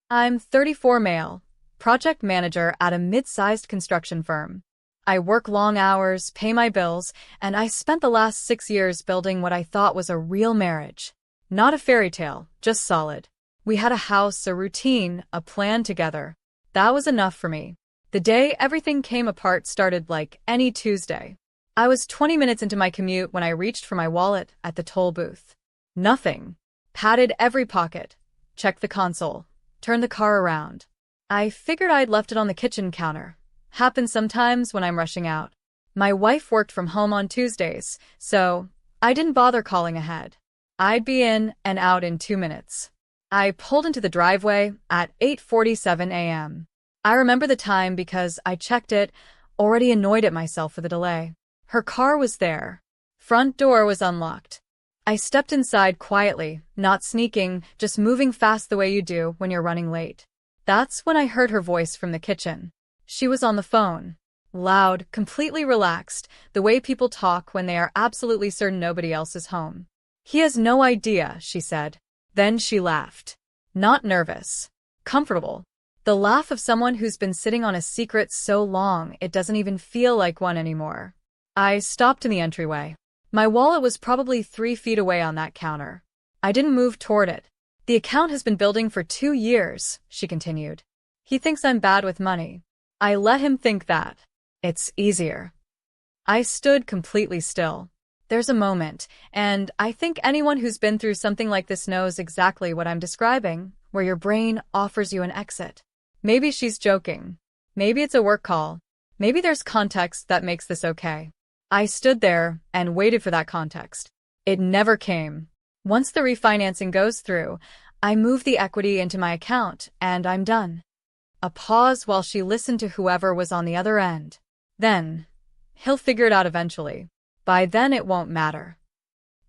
I'm 34 male, project manager at a mid-sized construction firm. I work long hours, pay my bills, and I spent the last 6 years building what I thought was a real marriage. Not a fairy tale, just solid. We had a house, a routine, a plan together. That was enough for me. The day everything came apart started like any Tuesday. I was 20 minutes into my commute when I reached for my wallet at the toll booth. Nothing. Patted every pocket. Checked the console. Turned the car around. I figured I'd left it on the kitchen counter. Happens sometimes when I'm rushing out. My wife worked from home on Tuesdays, so I didn't bother calling ahead. I'd be in and out in 2 minutes. I pulled into the driveway at 8:47 a.m. I remember the time because I checked it, already annoyed at myself for the delay. Her car was there. Front door was unlocked. I stepped inside quietly, not sneaking, just moving fast the way you do when you're running late. That's when I heard her voice from the kitchen. She was on the phone. Loud, completely relaxed, the way people talk when they are absolutely certain nobody else is home. "He has no idea," she said. Then she laughed. Not nervous. Comfortable. The laugh of someone who's been sitting on a secret so long it doesn't even feel like one anymore. I stopped in the entryway. My wallet was probably 3 feet away on that counter. I didn't move toward it. "The account has been building for 2 years, she continued. "He thinks I'm bad with money. I let him think that. It's easier." I stood completely still. There's a moment, and I think anyone who's been through something like this knows exactly what I'm describing, where your brain offers you an exit. Maybe she's joking. Maybe it's a work call. Maybe there's context that makes this okay. I stood there and waited for that context. It never came. Once the refinancing goes through, I move the equity into my account, and I'm done. A pause while she listened to whoever was on the other end. Then, "He'll figure it out eventually. By then it won't matter."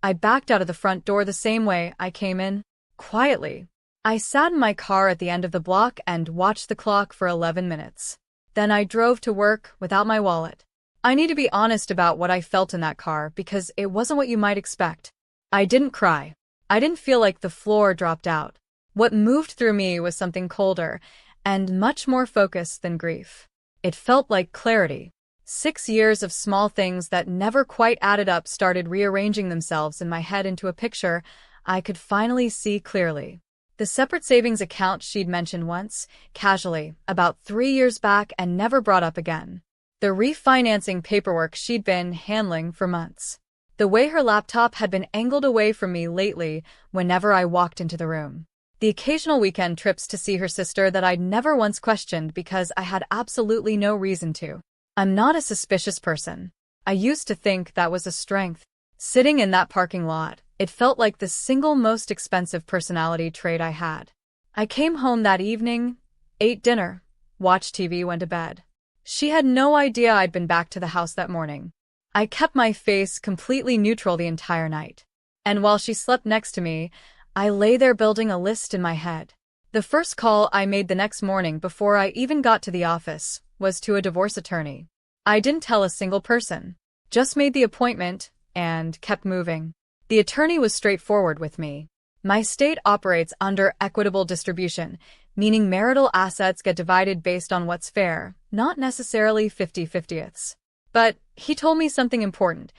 I backed out of the front door the same way I came in, quietly. I sat in my car at the end of the block and watched the clock for 11 minutes. Then I drove to work without my wallet. I need to be honest about what I felt in that car because it wasn't what you might expect. I didn't cry. I didn't feel like the floor dropped out. What moved through me was something colder and much more focused than grief. It felt like clarity. 6 years of small things that never quite added up started rearranging themselves in my head into a picture I could finally see clearly. The separate savings account she'd mentioned once, casually, about 3 years back and never brought up again. The refinancing paperwork she'd been handling for months. The way her laptop had been angled away from me lately whenever I walked into the room. The occasional weekend trips to see her sister that I'd never once questioned because I had absolutely no reason to. I'm not a suspicious person. I used to think that was a strength. Sitting in that parking lot, it felt like the single most expensive personality trait I had. I came home that evening, ate dinner, watched TV, went to bed. She had no idea I'd been back to the house that morning. I kept my face completely neutral the entire night. And while she slept next to me, I lay there building a list in my head. The first call I made the next morning before I even got to the office was to a divorce attorney. I didn't tell a single person. Just made the appointment and kept moving. The attorney was straightforward with me. My state operates under equitable distribution, meaning marital assets get divided based on what's fair, not necessarily 50-50ths. But he told me something important.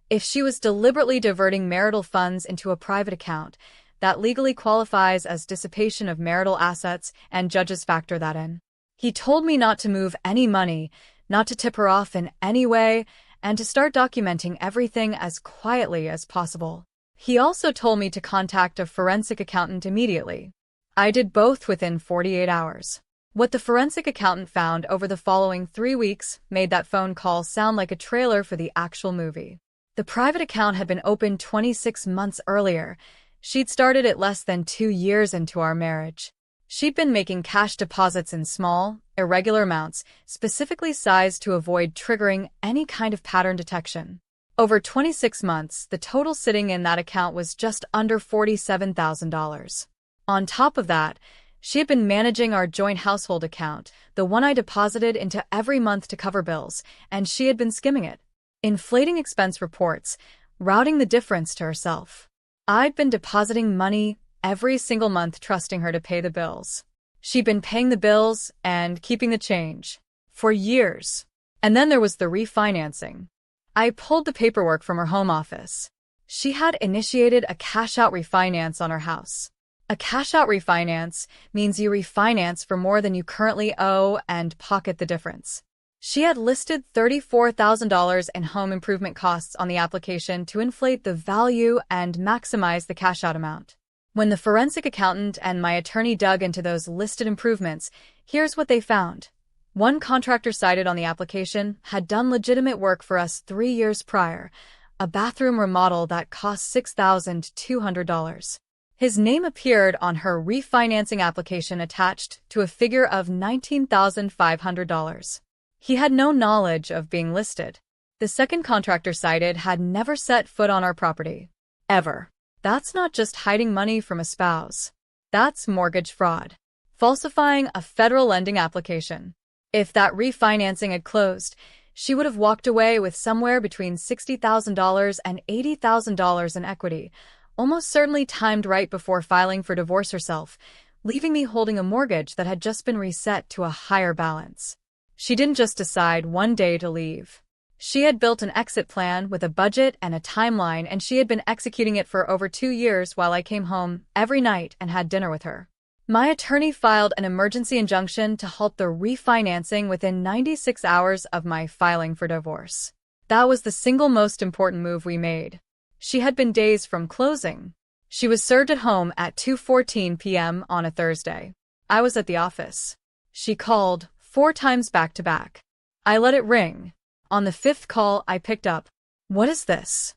If she was deliberately diverting marital funds into a private account, that legally qualifies as dissipation of marital assets, and judges factor that in. He told me not to move any money, not to tip her off in any way, and to start documenting everything as quietly as possible. He also told me to contact a forensic accountant immediately. I did both within 48 hours. What the forensic accountant found over the following 3 weeks made that phone call sound like a trailer for the actual movie. The private account had been opened 26 months earlier. She'd started it less than 2 years into our marriage. She'd been making cash deposits in small, irregular amounts, specifically sized to avoid triggering any kind of pattern detection. Over 26 months, the total sitting in that account was just under $47,000. On top of that, she had been managing our joint household account, the one I deposited into every month to cover bills, and she had been skimming it, inflating expense reports, routing the difference to herself. I'd been depositing money every single month, trusting her to pay the bills. She'd been paying the bills and keeping the change for years. And then there was the refinancing. I pulled the paperwork from her home office. She had initiated a cash-out refinance on her house. A cash-out refinance means you refinance for more than you currently owe and pocket the difference. She had listed $34,000 in home improvement costs on the application to inflate the value and maximize the cash-out amount. When the forensic accountant and my attorney dug into those listed improvements, here's what they found. One contractor cited on the application had done legitimate work for us 3 years prior, a bathroom remodel that cost $6,200. His name appeared on her refinancing application attached to a figure of $19,500. He had no knowledge of being listed. The second contractor cited had never set foot on our property. Ever. That's not just hiding money from a spouse. That's mortgage fraud. Falsifying a federal lending application. If that refinancing had closed, she would have walked away with somewhere between $60,000 and $80,000 in equity, almost certainly timed right before filing for divorce herself, leaving me holding a mortgage that had just been reset to a higher balance. She didn't just decide one day to leave. She had built an exit plan with a budget and a timeline, and she had been executing it for over 2 years while I came home every night and had dinner with her. My attorney filed an emergency injunction to halt the refinancing within 96 hours of my filing for divorce. That was the single most important move we made. She had been days from closing. She was served at home at 2:14 p.m. on a Thursday. I was at the office. She called 4 times back to back. I let it ring. On the 5th call, I picked up. "What is this?"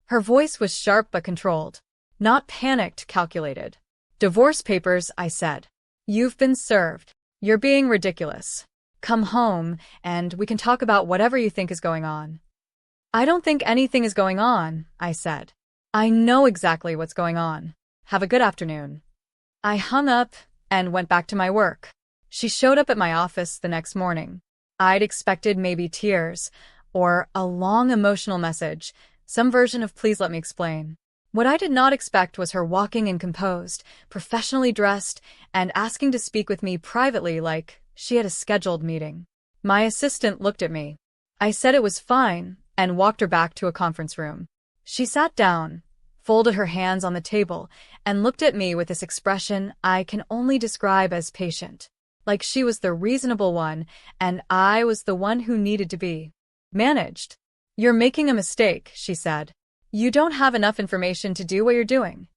Her voice was sharp but controlled. Not panicked, calculated. "Divorce papers," I said. "You've been served. You're being ridiculous. Come home, and we can talk about whatever you think is going on." "I don't think anything is going on," I said. "I know exactly what's going on. Have a good afternoon." I hung up and went back to my work. She showed up at my office the next morning. I'd expected maybe tears, or a long emotional message, some version of "please let me explain." What I did not expect was her walking in composed, professionally dressed, and asking to speak with me privately like she had a scheduled meeting. My assistant looked at me. I said it was fine, and walked her back to a conference room. She sat down, folded her hands on the table, and looked at me with this expression I can only describe as patient. Like she was the reasonable one, and I was the one who needed to be managed. "You're making a mistake," she said. "You don't have enough information to do what you're doing."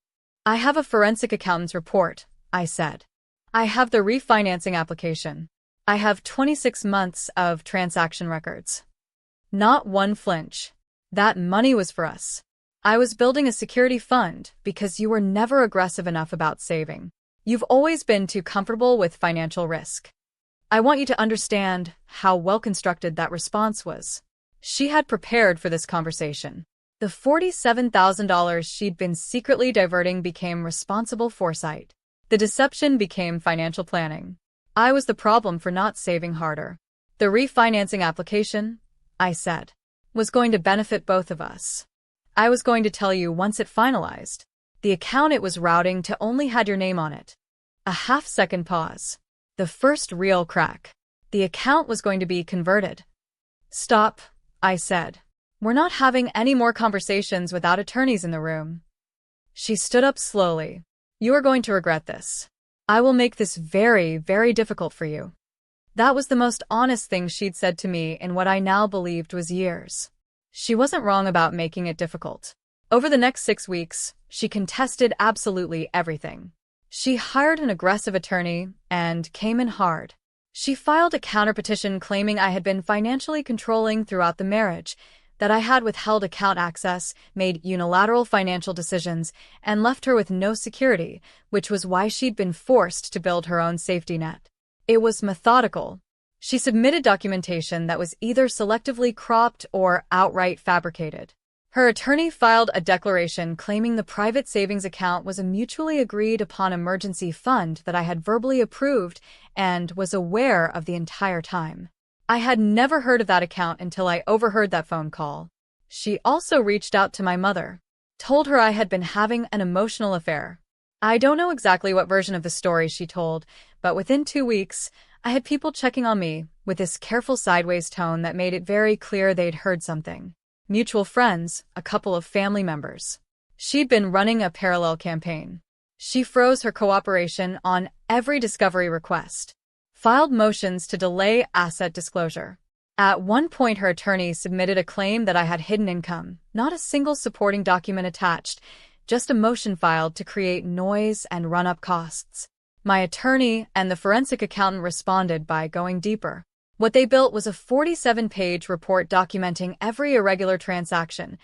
"I have a forensic accountant's report," I said. "I have the refinancing application. I have 26 months of transaction records." Not one flinch. "That money was for us. I was building a security fund because you were never aggressive enough about saving. You've always been too comfortable with financial risk. I want you to understand how well-constructed that response was." She had prepared for this conversation. The $47,000 she'd been secretly diverting became responsible foresight. The deception became financial planning. I was the problem for not saving harder. "The refinancing application," I said, "was going to benefit both of us. I was going to tell you once it finalized. The account it was routing to only had your name on it." A half-second pause. The first real crack. The account was going to be converted. "Stop," I said. "We're not having any more conversations without attorneys in the room." She stood up slowly. "You are going to regret this. I will make this very, very difficult for you." That was the most honest thing she'd said to me in what I now believed was years. She wasn't wrong about making it difficult. Over the next 6 weeks, she contested absolutely everything. She hired an aggressive attorney and came in hard. She filed a counterpetition claiming I had been financially controlling throughout the marriage, that I had withheld account access, made unilateral financial decisions, and left her with no security, which was why she'd been forced to build her own safety net. It was methodical. She submitted documentation that was either selectively cropped or outright fabricated. Her attorney filed a declaration claiming the private savings account was a mutually agreed upon emergency fund that I had verbally approved and was aware of the entire time. I had never heard of that account until I overheard that phone call. She also reached out to my mother, told her I had been having an emotional affair. I don't know exactly what version of the story she told, but within 2 weeks, I had people checking on me with this careful sideways tone that made it very clear they'd heard something. Mutual friends, a couple of family members. She'd been running a parallel campaign. She froze her cooperation on every discovery request. Filed motions to delay asset disclosure. At one point, her attorney submitted a claim that I had hidden income, not a single supporting document attached, just a motion filed to create noise and run up costs. My attorney and the forensic accountant responded by going deeper. What they built was a 47-page report documenting every irregular transaction,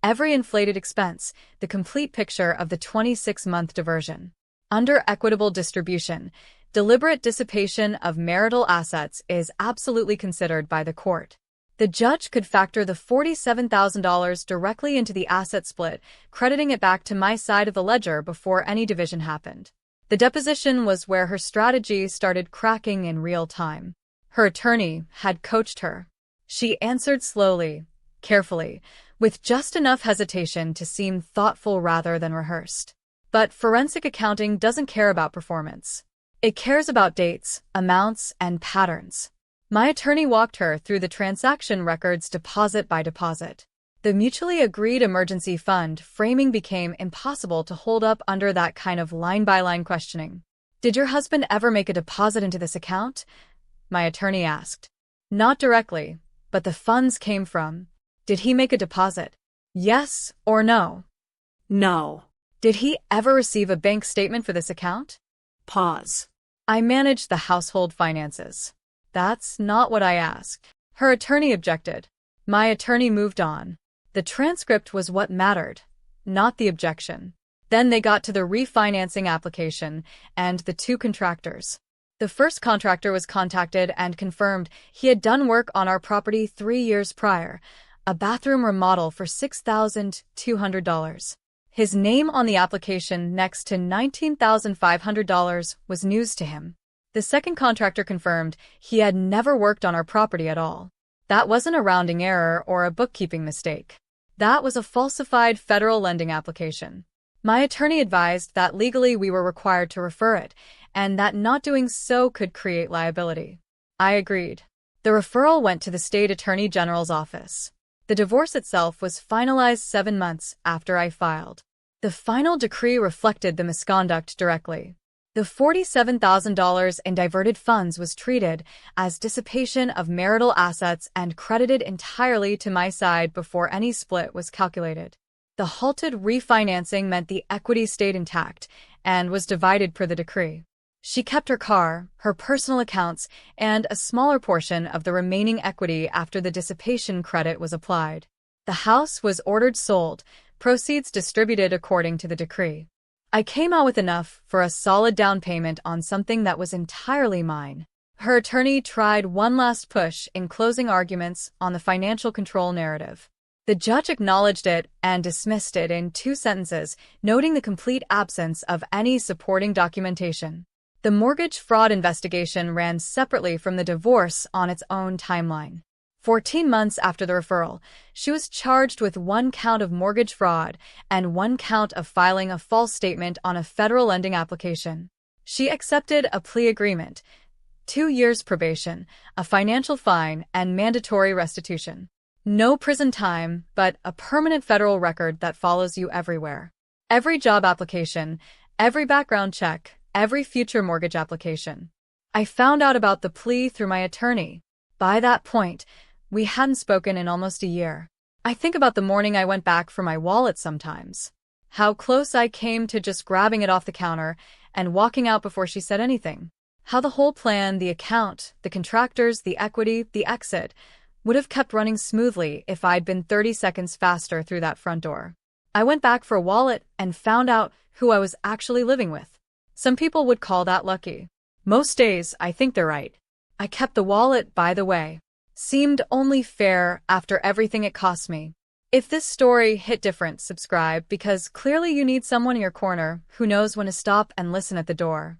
every inflated expense, the complete picture of the 26-month diversion. Under equitable distribution, deliberate dissipation of marital assets is absolutely considered by the court. The judge could factor the $47,000 directly into the asset split, crediting it back to my side of the ledger before any division happened. The deposition was where her strategy started cracking in real time. Her attorney had coached her. She answered slowly, carefully, with just enough hesitation to seem thoughtful rather than rehearsed. But forensic accounting doesn't care about performance. It cares about dates, amounts, and patterns. My attorney walked her through the transaction records deposit by deposit. The mutually agreed emergency fund framing became impossible to hold up under that kind of line-by-line questioning. "Did your husband ever make a deposit into this account?" my attorney asked. "Not directly, but the funds came from. Did he make a deposit? Yes or no?" No. "Did he ever receive a bank statement for this account?" Pause. "I managed the household finances." "That's not what I asked." Her attorney objected. My attorney moved on. The transcript was what mattered, not the objection. Then they got to the refinancing application and the two contractors. The first contractor was contacted and confirmed he had done work on our property 3 years prior, a bathroom remodel for $6,200. His name on the application next to $19,500 was news to him. The second contractor confirmed he had never worked on our property at all. That wasn't a rounding error or a bookkeeping mistake. That was a falsified federal lending application. My attorney advised that legally we were required to refer it, and that not doing so could create liability. I agreed. The referral went to the state attorney general's office. The divorce itself was finalized 7 months after I filed. The final decree reflected the misconduct directly. The $47,000 in diverted funds was treated as dissipation of marital assets and credited entirely to my side before any split was calculated. The halted refinancing meant the equity stayed intact and was divided per the decree. She kept her car, her personal accounts, and a smaller portion of the remaining equity after the dissipation credit was applied. The house was ordered sold, proceeds distributed according to the decree. I came out with enough for a solid down payment on something that was entirely mine. Her attorney tried one last push in closing arguments on the financial control narrative. The judge acknowledged it and dismissed it in 2 sentences, noting the complete absence of any supporting documentation. The mortgage fraud investigation ran separately from the divorce on its own timeline. 14 months after the referral, she was charged with 1 count of mortgage fraud and 1 count of filing a false statement on a federal lending application. She accepted a plea agreement, 2 years probation, a financial fine, and mandatory restitution. No prison time, but a permanent federal record that follows you everywhere. Every job application, every background check, every future mortgage application. I found out about the plea through my attorney. By that point, we hadn't spoken in almost a year. I think about the morning I went back for my wallet sometimes. How close I came to just grabbing it off the counter and walking out before she said anything. How the whole plan, the account, the contractors, the equity, the exit, would have kept running smoothly if I'd been 30 seconds faster through that front door. I went back for a wallet and found out who I was actually living with. Some people would call that lucky. Most days, I think they're right. I kept the wallet, by the way. Seemed only fair after everything it cost me. If this story hit different, subscribe because clearly you need someone in your corner who knows when to stop and listen at the door.